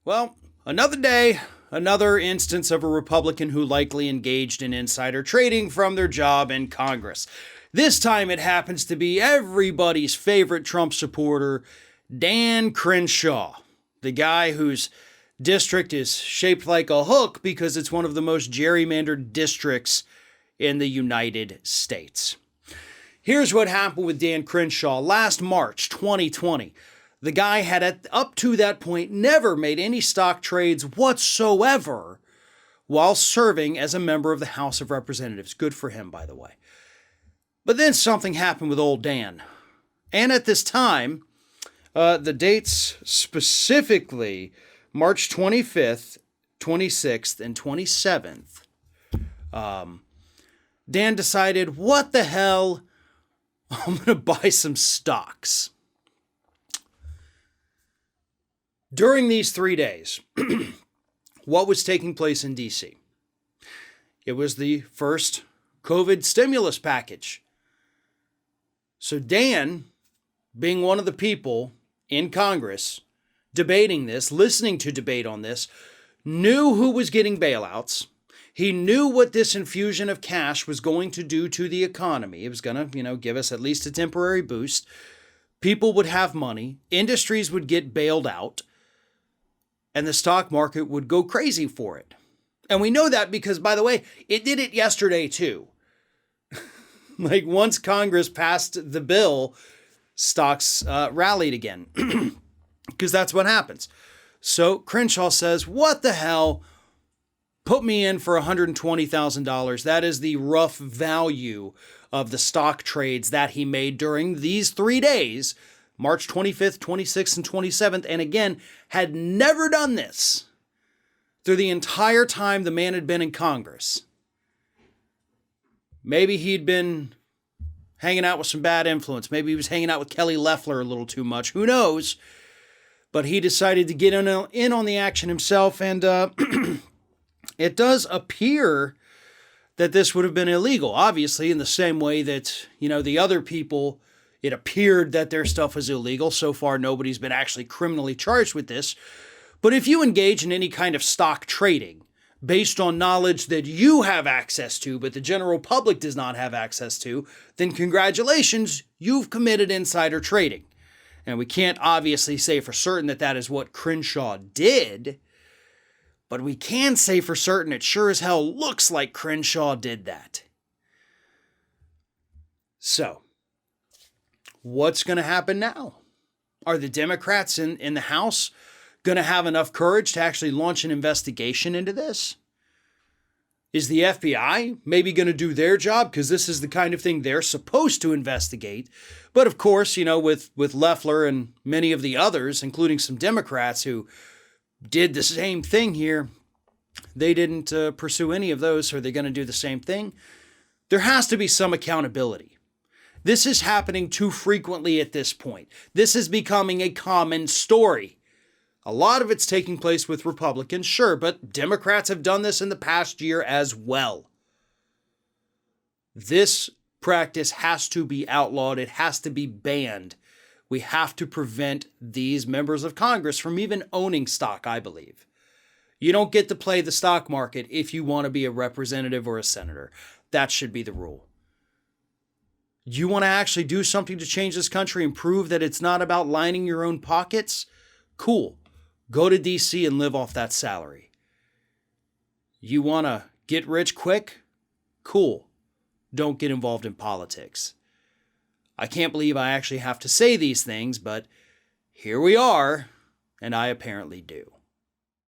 Well, another day, another instance of a Republican who likely engaged in insider trading from their job in Congress. This time it happens to be everybody's favorite Trump supporter, Dan Crenshaw, the guy whose district is shaped like a hook because it's one of the most gerrymandered districts in the United States. Here's what happened with Dan Crenshaw last March 2020. The guy had, up to that point, never made any stock trades whatsoever while serving as a member of the House of Representatives. Good for him, by the way. But then something happened with old Dan. And at this time, the dates specifically March 25th, 26th, and 27th, Dan decided, what the hell, I'm going to buy some stocks. During these 3 days, what was taking place in D.C.? It was the first COVID stimulus package. So Dan, being one of the people in Congress debating this, listening to debate on this, knew who was getting bailouts. He knew what this infusion of cash was going to do to the economy. It was going to, give us at least a temporary boost. People would have money. Industries would get bailed out. And the stock market would go crazy for it. And we know that because, by the way, it did it yesterday too. Like once Congress passed the bill, stocks rallied again. Because that's what happens. So Crenshaw says, what the hell? Put me in for $120,000. That is the rough value of the stock trades that he made during these 3 days, March 25th, 26th, and 27th, and again, had never done this through the entire time the man had been in Congress. Maybe he'd been hanging out with some bad influence. Maybe he was hanging out with Kelly Loeffler a little too much. Who knows? But he decided to get in on the action himself, and it does appear that this would have been illegal, obviously, in the same way that, the other people, it appeared that their stuff was illegal. So far, nobody's been actually criminally charged with this. But if you engage in any kind of stock trading based on knowledge that you have access to, but the general public does not have access to, then congratulations, you've committed insider trading. And we can't obviously say for certain that that is what Crenshaw did, but we can say for certain it sure as hell looks like Crenshaw did that. So, what's going to happen now? Are the Democrats in the House going to have enough courage to actually launch an investigation into this? Is the FBI maybe going to do their job? Because this is the kind of thing they're supposed to investigate. But of course, with Loeffler and many of the others, including some Democrats who did the same thing here, they didn't pursue any of those. So are they going to do the same thing? There has to be some accountability. This is happening too frequently at this point. This is becoming a common story. A lot of it's taking place with Republicans, sure, but Democrats have done this in the past year as well. This practice has to be outlawed. It has to be banned. We have to prevent these members of Congress from even owning stock, I believe. You don't get to play the stock market if you want to be a representative or a senator. That should be the rule. You want to actually do something to change this country and prove that it's not about lining your own pockets? Cool. Go to D.C. and live off that salary. You want to get rich quick? Cool. Don't get involved in politics. I can't believe I actually have to say these things, but here we are, and I apparently do.